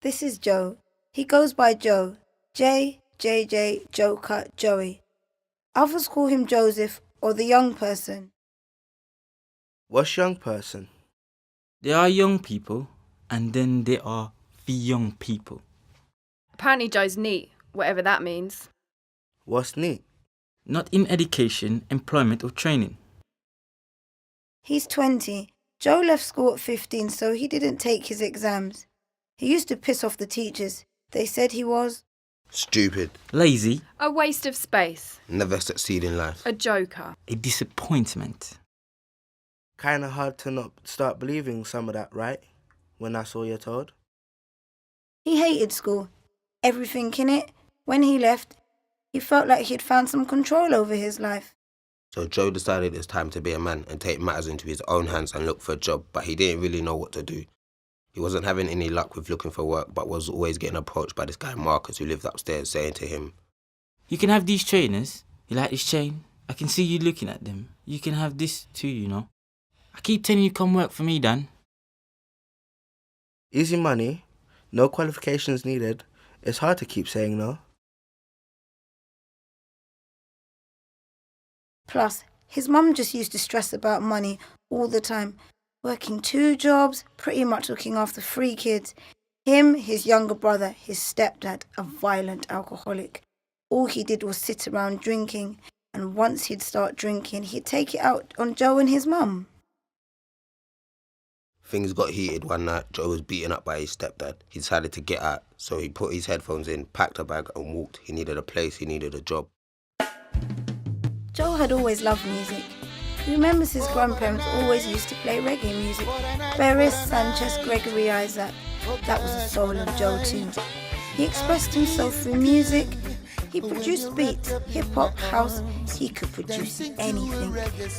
This is Joe. He goes by Joe. J, Joker, Joey. Others call him Joseph or the young person. What's young person? There are young people, and then there are the young people. Apparently Joe's neat, whatever that means. What's neat? Not in education, employment or training. He's 20. Joe left school at 15, so he didn't take his exams. He used to piss off the teachers. They said he was stupid, lazy, a waste of space, never succeed in life, a joker, a disappointment. Kinda hard to not start believing some of that, right? When that's all you're told. He hated school. Everything in it. When he left, he felt like he'd found some control over his life. So Joe decided it's time to be a man and take matters into his own hands and look for a job, but he didn't really know what to do. He wasn't having any luck with looking for work, but was always getting approached by this guy Marcus who lived upstairs, saying to him, "You can have these trainers. You like this chain? I can see you looking at them. You can have this too, you know. I keep telling you come work for me, Dan." Easy money, no qualifications needed. It's hard to keep saying no. Plus, his mum just used to stress about money all the time, working 2 jobs, pretty much looking after 3 kids. Him, his younger brother, his stepdad, a violent alcoholic. All he did was sit around drinking, and once he'd start drinking, he'd take it out on Joe and his mum. Things got heated one night. Joe was beaten up by his stepdad. He decided to get out, so he put his headphones in, packed a bag and walked. He needed a place, he needed a job. Joe had always loved music. He remembers his grandparents always used to play reggae music. Beres, Sanchez, Gregory Isaac. That was the soul of Joe too. He expressed himself through music. He produced beats, hip-hop, house. He could produce anything.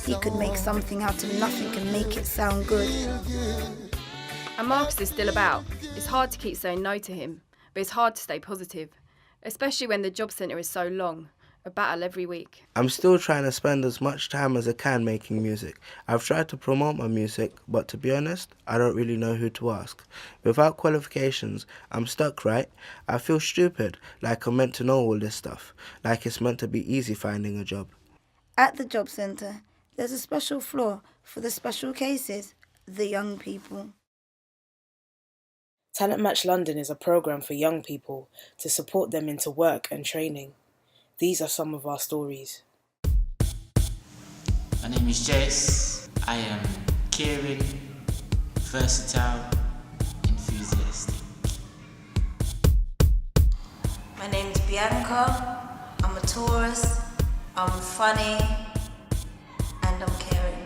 He could make something out of nothing and make it sound good. And Marcus is still about. It's hard to keep saying no to him, but it's hard to stay positive, especially when the job centre is so long. A battle every week. I'm still trying to spend as much time as I can making music. I've tried to promote my music, but to be honest, I don't really know who to ask. Without qualifications, I'm stuck, right? I feel stupid, like I'm meant to know all this stuff, like it's meant to be easy finding a job. At the job centre, there's a special floor for the special cases, the young people. Talent Match London is a programme for young people to support them into work and training. These are some of our stories. My name is Jace. I am caring, versatile, enthusiastic. My name is Bianca. I'm a Taurus. I'm funny. And I'm caring.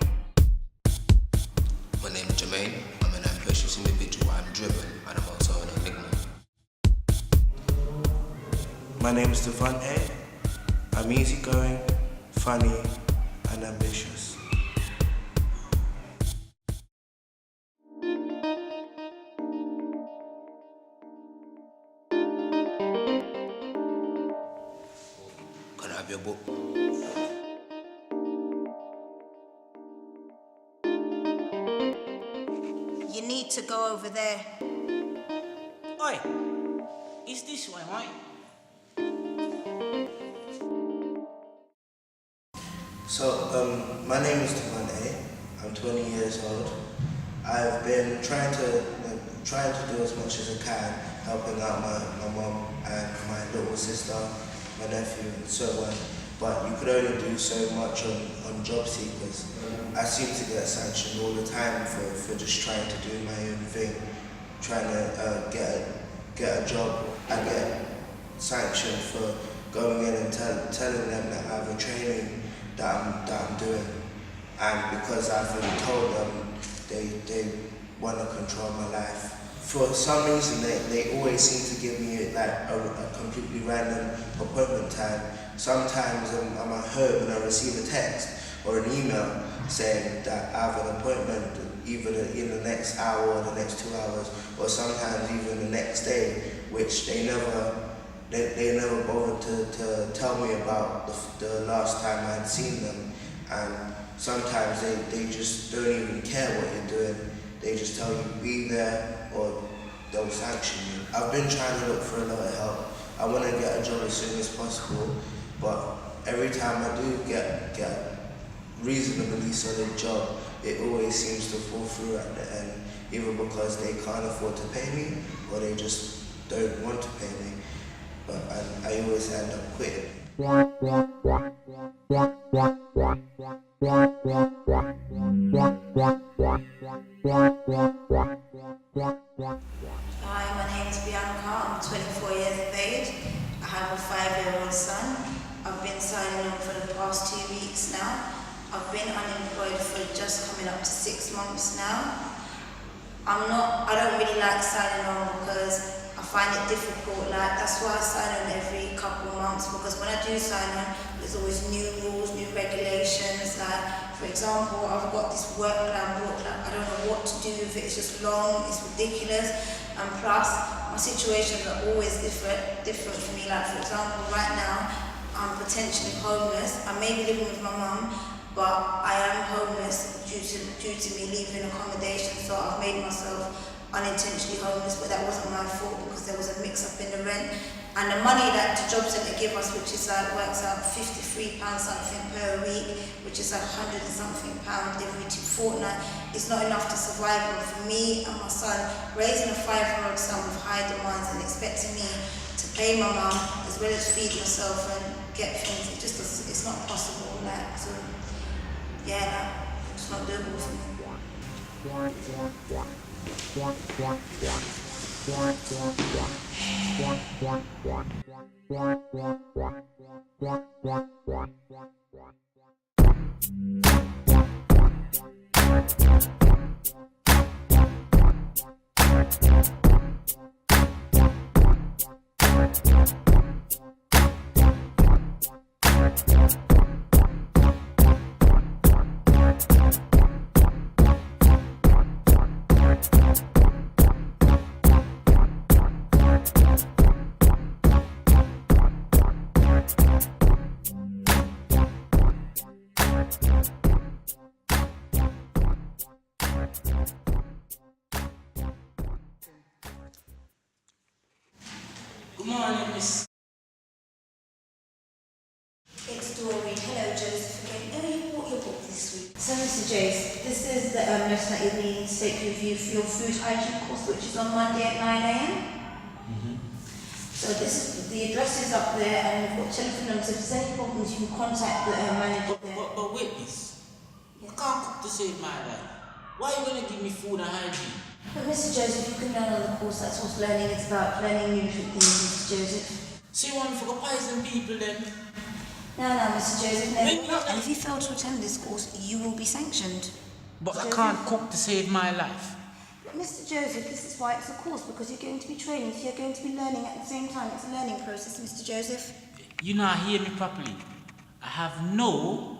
My name is Jermaine. I'm an ambitious individual. I'm driven and I'm also an enigma. My name is Devon A. I'm easygoing, funny, and ambitious. Can I have your book? You need to go over there. Oi, it's this way, mate. So, my name is Devon A. I'm 20 years old. I've been trying to do as much as I can, helping out my mom and my little sister, my nephew, and so on. But you could only do so much on job seekers. I seem to get sanctioned all the time for just trying to do my own thing, trying to get a job. I get sanctioned for going in and telling them that I have a training that I'm doing, and because I've already told them, they want to control my life. For some reason, they always seem to give me like a completely random appointment time. Sometimes I'm at home and I receive a text or an email saying that I have an appointment either in the next hour or the next 2 hours, or sometimes even the next day, which they never bothered to tell me about the last time I had seen them. And sometimes they just don't even care what you're doing. They just tell you be there, or they'll sanction you. I've been trying to look for a lot of help. I want to get a job as soon as possible, but every time I do get a reasonably solid job, it always seems to fall through at the end, either because they can't afford to pay me or they just don't want to pay me. But I always end up quitting. Hi, my name is Bianca. I'm 24 years of age. I have a 5-year-old son. I've been signing on for the past 2 weeks now. I've been unemployed for just coming up to 6 months now. I don't really like signing on because I find it difficult. That's why I sign on every couple of months, because when I do sign on, there's always new rules, new regulations. For example, I've got this work plan book, I don't know what to do with it. It's just long, it's ridiculous, and plus my situations are always different for me. For example, right now I'm potentially homeless. I may be living with my mum, but I am homeless due to me leaving accommodation, so I've made myself unintentionally homeless, but that wasn't my fault because there was a mix-up in the rent. And the money that the job centre give us, which is works out £53 something per week, which is £100 and something every fortnight, is not enough to survive on for me and my son. Raising a 5-year-old son with high demands and expecting me to pay my mum as well as feed myself and get things, it's not possible. It's not doable for me. Good morning, Miss. It's Dory. Hello, Joseph again. Oh, you bought your book this week. So, Mr. Jace, this is the lesson that you'll need to take with you for your food hygiene course, which is on Monday at 9 a.m. So the address is up there, and we've got telephone numbers. If there's any problems, you can contact the manager there. But witness, I can't cook to save my life. Why are you going to give me food and hygiene? But Mr. Joseph, you can learn on the course. That's what learning is about. Learning new things, Mr. Joseph. So you want me to go poison people then? No, Mr. Joseph, no. And if you fail to attend this course, you will be sanctioned. But I can't cook to save my life. But Mr. Joseph, this is why it's a course, because you're going to be training, so you're going to be learning at the same time. It's a learning process, Mr. Joseph. You not hear me properly. I have no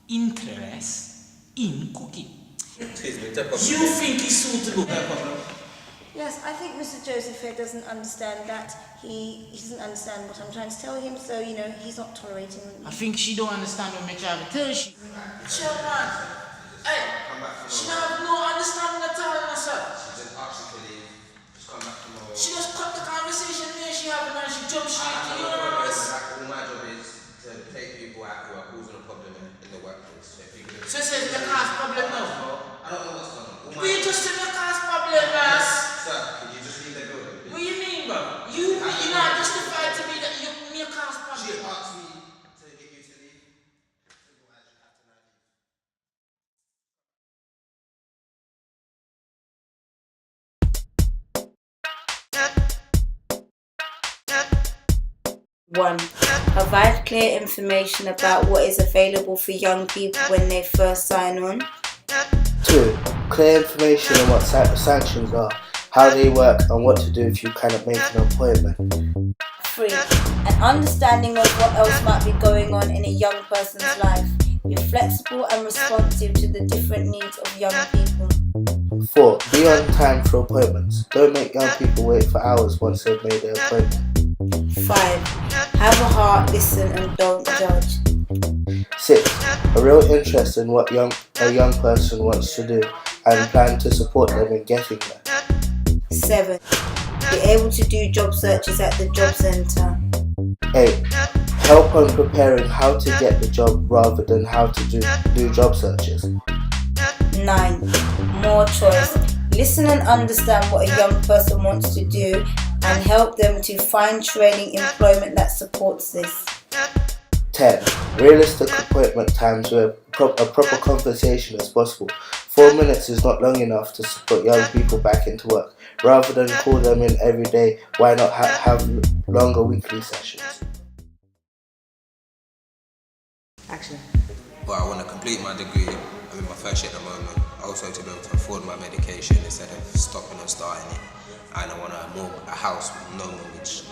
interest in cooking. Excuse me, You think it's suitable? Yes, I think Mr. Joseph here doesn't understand that. He doesn't understand what I'm trying to tell him, so, he's not tolerating me. I think she don't understand what me trying to tell she. Chill, man. Hey, she don't have no understanding at all in herself. She just asked you to leave. Just come back tomorrow. She just cut the conversation there she having and she jumped straight to you. All my job is to take people out who are causing a problem in the workplace. So it says the cause problem now. I don't know what's going on. We just said the cause problem, Ross. Sir, could you just leave the building? What do you mean, bro? You're not justified to me that you're me a cause problem. She asked me to get you to leave. Simple as you have to now leave. One, provide clear information about what is available for young people when they first sign on. 2. Clear information on what sanctions are, how they work, and what to do if you cannot make an appointment. 3. An understanding of what else might be going on in a young person's life. Be flexible and responsive to the different needs of young people. 4. Be on time for appointments. Don't make young people wait for hours once they've made their appointment. 5. Have a heart, listen and don't judge. 6. A real interest in what a young person wants to do and plan to support them in getting there. 7. Be able to do job searches at the job centre. 8. Help on preparing how to get the job rather than how to do job searches. 9. More choice. Listen and understand what a young person wants to do and help them to find training employment that supports this. 10. Realistic appointment times where a proper conversation is possible. 4 minutes is not long enough to put young people back into work. Rather than call them in every day, why not have longer weekly sessions? Action. Well, I want to complete my degree. I'm in my first year at the moment. Also to be able to afford my medication instead of stopping and starting it. And I want a house with no mortgage.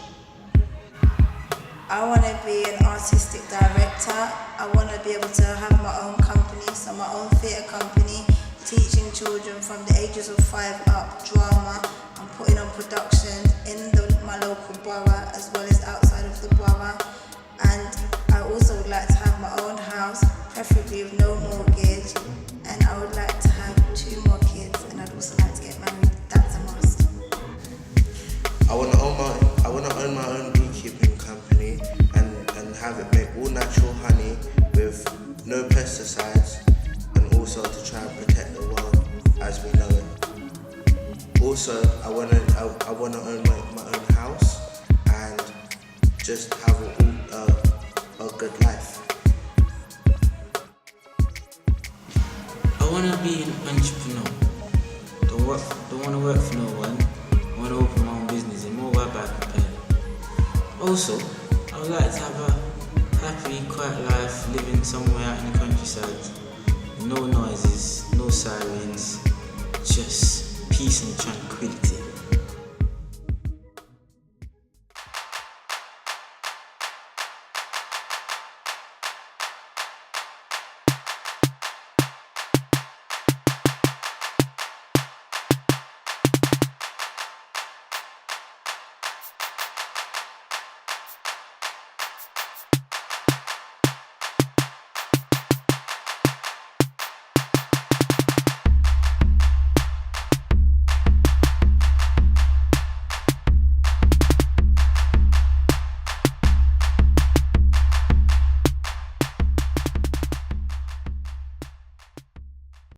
I want to be an artistic director. I want to be able to have my own company, so my own theatre company, teaching children from the ages of 5 up drama and putting on productions in my local borough as well as outside of the borough. And I also would like to have my own house, preferably with no mortgage, and I would like to have 2 more kids, and I'd also like to get married. That's a must. I want to own my own beekeeping company and have it make all natural honey with no pesticides, and also to try and protect the world as we know it. Also, I want to own my own house and just have a good life. I want to be an entrepreneur. Don't want to work for no one. I want to open my own business in more web prepared. Also, I would like to have a happy, quiet life, living somewhere out in the countryside. No noises, no sirens, just peace and tranquility.